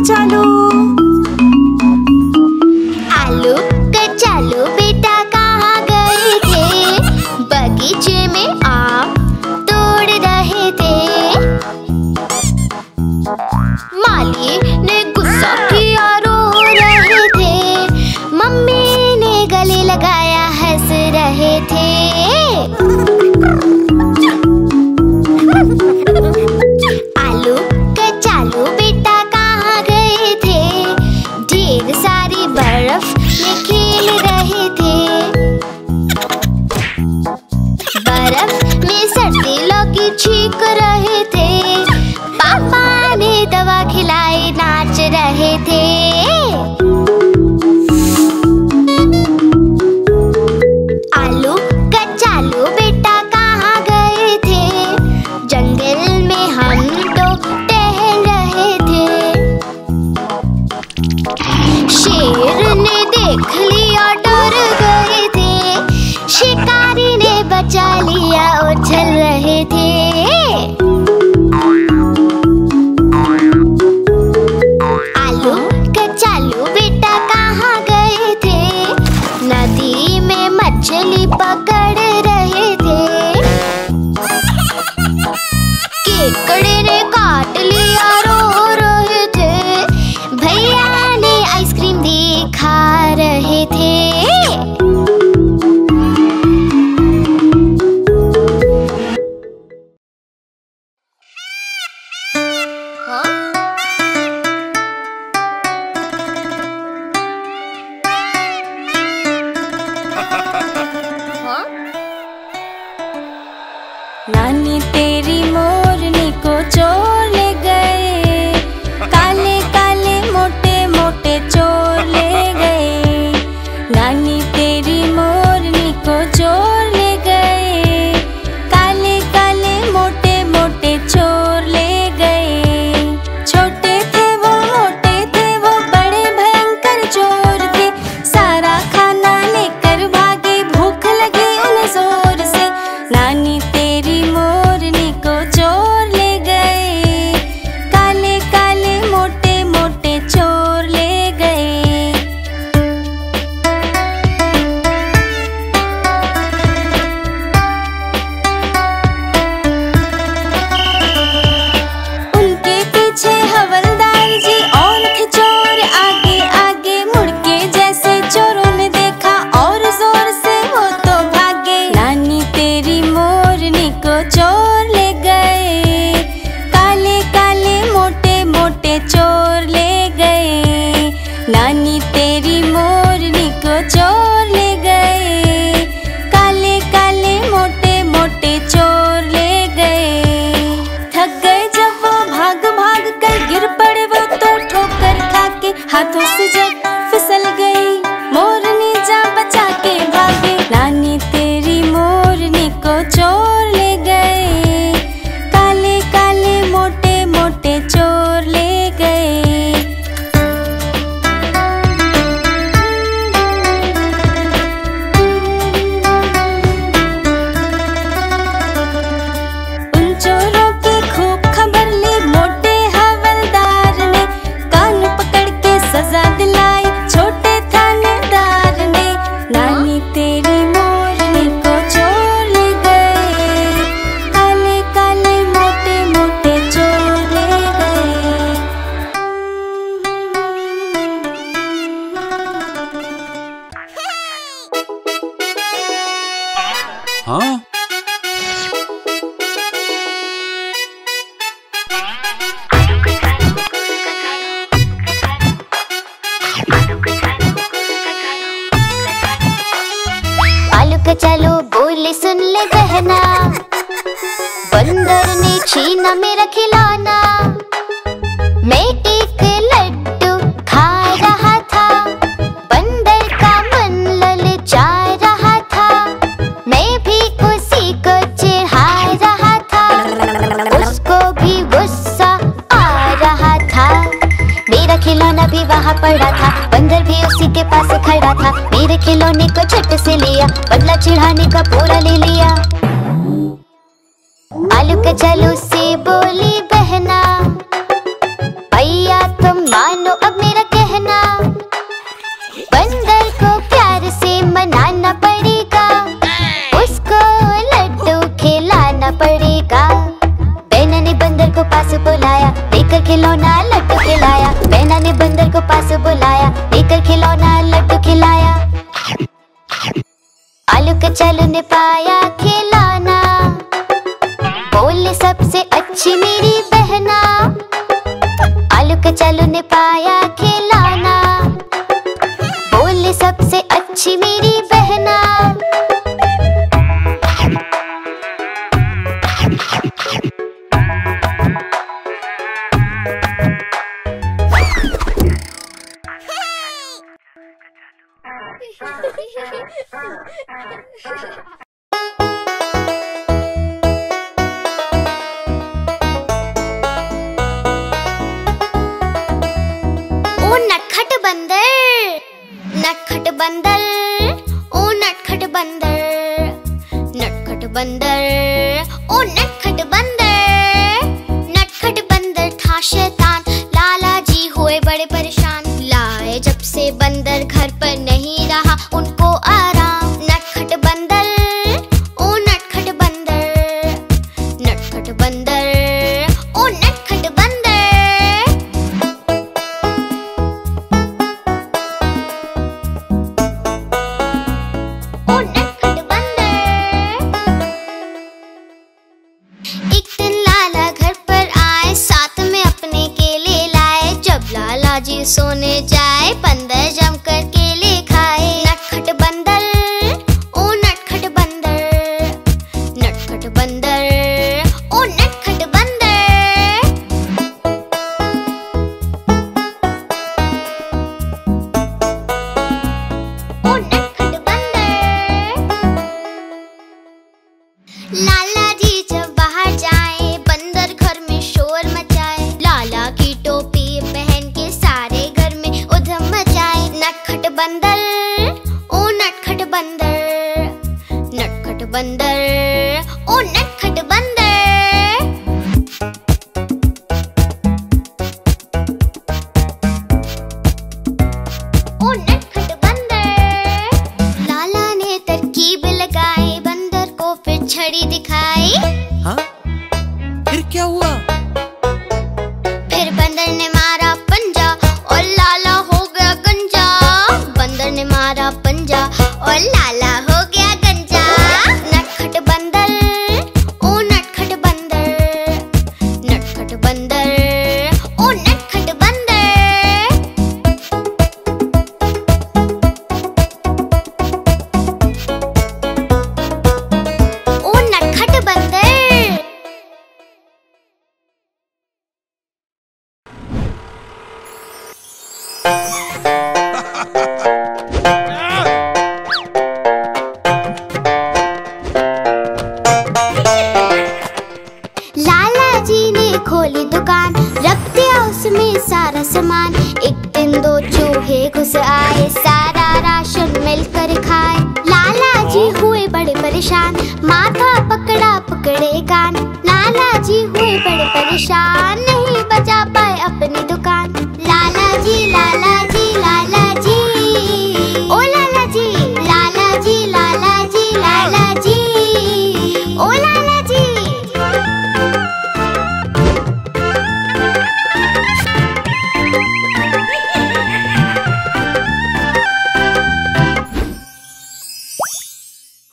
कचालू। आलू कचालू बेटा कहाँ गए थे? बगीचे में आम तोड़ रहे थे। माली ने गुस्सा किया, रो रहे थे। मम्मी ने गले लगाया, हंस रहे थे। आलू कचालू बेटा कहाँ गए थे? ढेर सारी बर्फ में खेल रहे थे। बर्फ में सर्दी लगी, छींक रहे थे। पापा ने दवा खिलाई, नाच रहे थे। आलू कचालू बेटा कहाँ गए थे? जंगल में हम तो टहल रहे थे। शेर ने देख लिया, डर गए थे। शिकारी ने बचा लिया, उछल रहे थे। आलू कचालू बेटा कहाँ गए थे? नदी में मछली पकड़ रहे थे। केकड़े ने काट लिया, रो रहे थे। भैया ने आइसक्रीम दी, खा रहे थे। नानी तेरी मोरनी को चोर ले गए। काले काले मोटे मोटे चोर ले गए। नानी तेरी मोरनी को चोर ले गए। काले काले मोटे मोटे चोर ले गए। छोटे थे वो, मोटे थे वो, बड़े भयंकर चोर थे। सारा खाना लेकर भागे, भूख लगी उन्हें जोर से। नानी तेरी मोरनी को चोर ले गए। काले काले मोटे मोटे चोर ले गए। उनके पीछे हवलदार जी और थे चोर आगे आगे। मुड़ के जैसे चोरों ने देखा, और जोर से वो तो भागे। नानी तेरी मोरनी को चोर ले गए। काले काले मोटे मोटे चोर ले गए। नानी तेरी मोरनी को चोर ले गए। काले काले मोटे मोटे चोर ले गए। थक गए जब वो भाग भाग कर, गिर पड़े वो तो ठोकर खा के। हाथों से जब फिसल गई, मोरनी जा बचा के भागे। नानी तेरी मोरनी को चोर ले गए। काले काले मोटे मोटे चोर ले गए। उन चोरों की खूब खबर ली मोटे हवलदार ने। कान पकड़ के सजा दिलाई छोटे थानेदार ने। नानी तेरी मोरनी को चोर ले गए। काले काले मोटे मोटे चोर ले गए। हाँ? आलू कचालू बोले, सुन ले बहना। बंदर ने छीना मेरा खिलौना। मैं एक लड्डू खा रहा था। बंदर का मन ललचा रहा था। मैं भी उसी को चिढ़ा रहा था। उसको भी गुस्सा आ रहा था। मेरा खिलौना भी वहाँ पड़ा था। बंदर भी उसी के पास खड़ा था। मेरे खिलौने को झट से लिया, बदला चिढ़ाने का पूरा ले लिया। आलू कचालू से बोली बहना, भैया तुम मानो अब मेरा कहना, बंदर को प्यार से मनाना पड़ेगा, उसको लड्डू खिलाना पड़ेगा। बैना ने बंदर को पास बुलाया, देकर खिलौना लड्डू खिलाया। बैना ने बंदर को पास बुलाया, देकर खिलौना लड्डू खिलाया। आलू कचालू ने पाया खिलौना, बोले सबसे अच्छी मेरी बहना। आलू कचालू ने पाया खिलौना, बोले सबसे अच्छी मेरी बहना। नटखट बंदर, ओ नटखट बंदर, नटखट बंदर, ओ नटखट बंदर। नटखट बंदर था शैतान, लाला जी हुए बड़े परेशान। लाए जब से बंदर घर पर नहीं रहा उनको आराम। नटखट बंदर, ओ नटखट बंदर, नटखट बंदर, ओ नटखट बंदर। जी सोने जाए, बंदर जमकर केले खाए। नटखट बंदर, ओ नटखट बंदर, नटखट बंदर, ओ नटखट बंदर। ओ नटखट बंदर। लाला जी जब बाहर जाए, बंदर घर में शोर मचाए। लाला की टोपी पहन के सारे घर में उधम मचाए। नटखट बंदर, ओ नटखट बंदर, नटखट बंदर, ओ नटखट बंदर। ओ नटखट बंदर। लाला ने तरकीब लगाई, बंदर को फिर छड़ी दिखाई। हाँ? फिर क्या हुआ? फिर बंदर ने मारा पंजा और लाला हो गया गंजा। बंदर ने मारा पंजा और लाला हो गया गंजा। नटखट बंदर, ओ नटखट बंदर, नटखट बंदर, ओ नटखट बंदर। ओ नटखट बंदर। लाला जी ने खोली दुकान, रख दिया उसमें सारा सामान। एक दिन दो चूहे घुस आए, सारा राशन मिलकर खाए। लाला जी हुए बड़े परेशान, माथा पकड़ा पकड़े कान। लाला जी हुए बड़े परेशान, नहीं बचा पाए अपनी दुकान। लाला जी, लाला जी, लाला जी, ओ लाला जी, लाला जी, लाला जी, लाला जी, ओ लाला जी।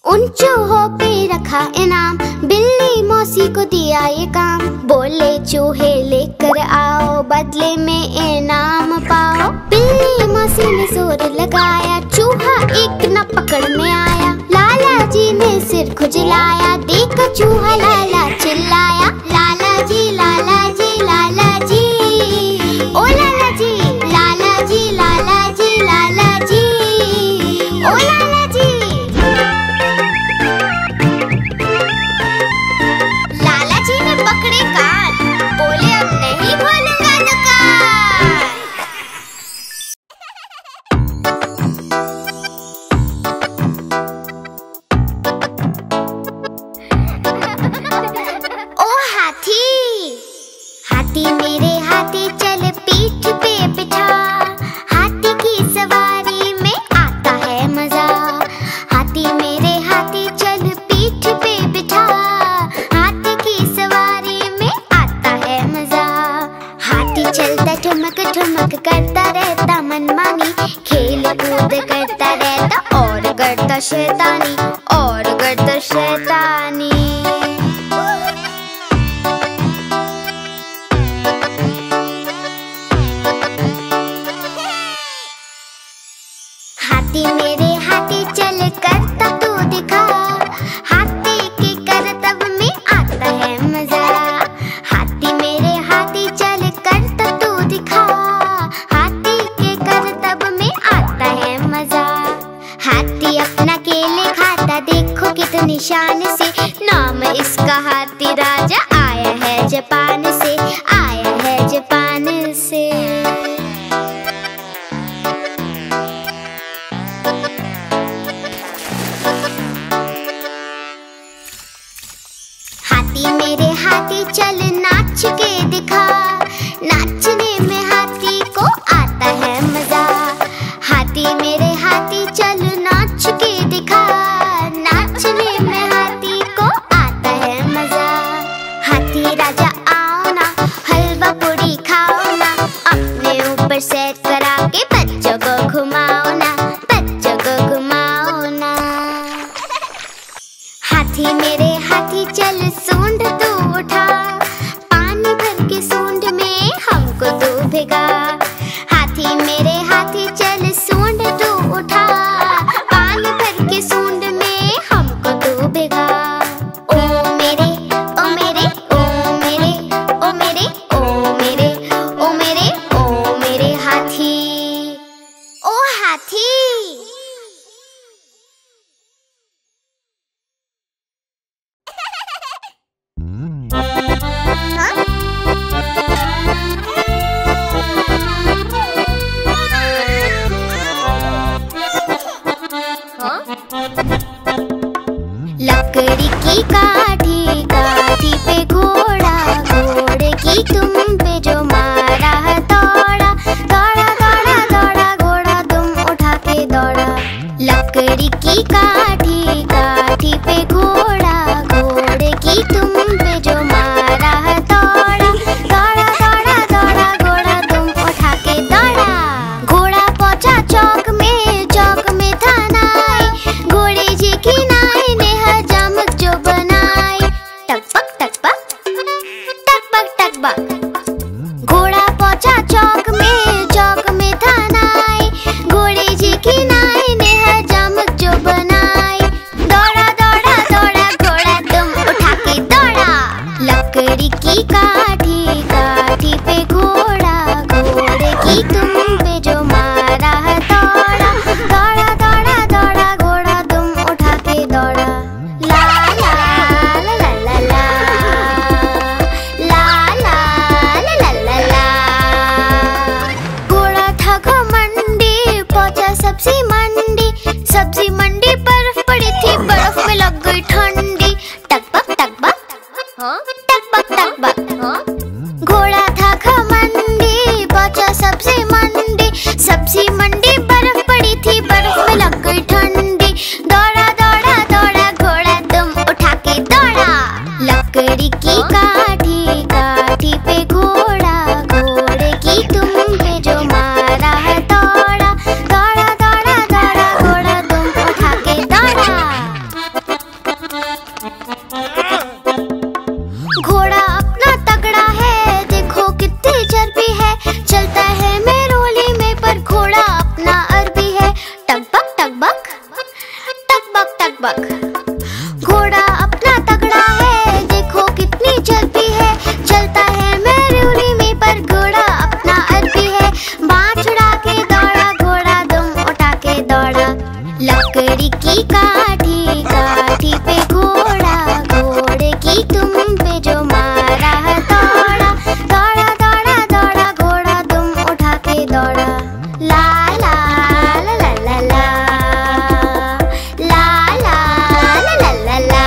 उन चूहों पे रखा इनाम, बिल्ली मौसी को दिया ये काम। बोले चूहे लेकर आओ, बदले में इनाम पाओ। बिल्ली मौसी ने जोर लगाया, चूहा एक न पकड़ में आया। लाला जी ने सिर खुजलाया, देखा चूहा लाला चिल्लाया। लाला जी, लाला जी, लाला जी, ओ लाला जी, लाला जी, लाला जी, लाला जी, ओ लाला जी। लाला जी ने पकड़े कान, बोले अब नहीं खोलूंगा दुकान। करता शैतानी और करता शैतानी। हाथी मेरे हाथी चल करता तू दिखा, हाथी के करतब में आता है मजा। हाथी मेरे हाथी चल करता तू दिखा, हाथी के करतब में आता है मजा। हाथी अपना केले खाता देखो कितनी शान से, नाम इसका हाथी राजा, आया है जापान से, आया है जापान से। हाथी मेरे हाथी चल नाच के दिखा, नाचने में हाथी को आता है मजा। हाथी मेरे हाथी चल नाच के दिखा, नाचने में हाथी को आता है मजा। हाथी राजा आओ ना, हलवा पूरी खाओ ना, अपने ऊपर सेट करा के बच्चों को घुमाओ ना, बच्चों को घुमाओ ना। हाथी मेरे हाथी चल सूंड तू उठा, पानी भर के सूंड में हमको तू भिगा। हाथी मेरे हाथी चल सूंड तू उठा, पानी भर के सूंड में हमको तू भिगा। ओ मेरे ओ मेरे ओ मेरे ओ मेरे ओ मेरे ओ मेरे ओ मेरे हाथी, ओ हाथी। लकड़ी की काठी, काठी पे घोड़ा, घोड़े की तुम पे जो मारा दौड़ा, दौड़ा दौड़ा दौड़ा घोड़ा तुम उठा के दौड़ा। लकड़ी की काठी, काठी पे घोड़ा, घोड़े की तुम पे जो मारा दौड़ा, दौड़ा दौड़ा दौड़ा घोड़ा तुम उठा के दौड़ा। घोड़ा पहुंचा चौक में, चौक में था नाई, घोड़े जी की नाई ने हजामत जो बनाई। टकबक टकबक टकबक टकबक। घोड़ा पहुंचा चौक में, चौक में था नाई, घोड़े जी की नाई ने हजामत जो बनाई। दौड़ा दौड़ा दौड़ा घोड़ा तुम उठा के दौड़ा। लकड़ी की काठी, काठी पे घोड़ा, घोड़े की तुम पे जो मारा दौड़ा, दौड़ा दौड़ा दौड़ा घोड़ा तुम उठा के दौड़ा। ला ला ला ला ला ला ला ला ला ला। घोड़ा था घमंडी, पहुंचा सब्जी मंडी, सब्जी मंडी बर्फ पड़ी थी, बर्फ में लग गई ठंडी। टकबक टकबक टकबक टकबक। घोड़ा था घमंडी, पहुंचा सब्जी मंडी, सब्जी मंडी बर्फ पड़ी थी, बर्फ में लग गई ठंडी। दौड़ा दौड़ा दौड़ा घोड़ा तुम उठा के दौड़ा। लकड़ी की काठी, काठी पे घोड़ा, घोड़े की तुम पे जो मारा दौड़ा, दौड़ा दौड़ा दौड़ा घोड़ा तुम उठा के दौड़ा। घोड़ा अपना तगड़ा है, देखो कितनी चर्बी है, चलता है मेरोली में पर घोड़ा अपना अरबी है। टकबक टकबक टकबक टकबक। घोड़ा अपना तगड़ा है, देखो कितनी चर्बी है, चलता है मेरोली में पर घोड़ा अपना अरबी है। बाँह उड़ा के दौड़ा घोड़ा तुम उठा के दौड़ा। लकड़ी की काठी, काठी पे घोड़ा, घोड़े की तुम पे जो मारा दौड़ा, दौड़ा दौड़ा दौड़ा घोड़ा तुम उठा के दौड़ा। ला ला ला ला ला ला ला ला ला ला।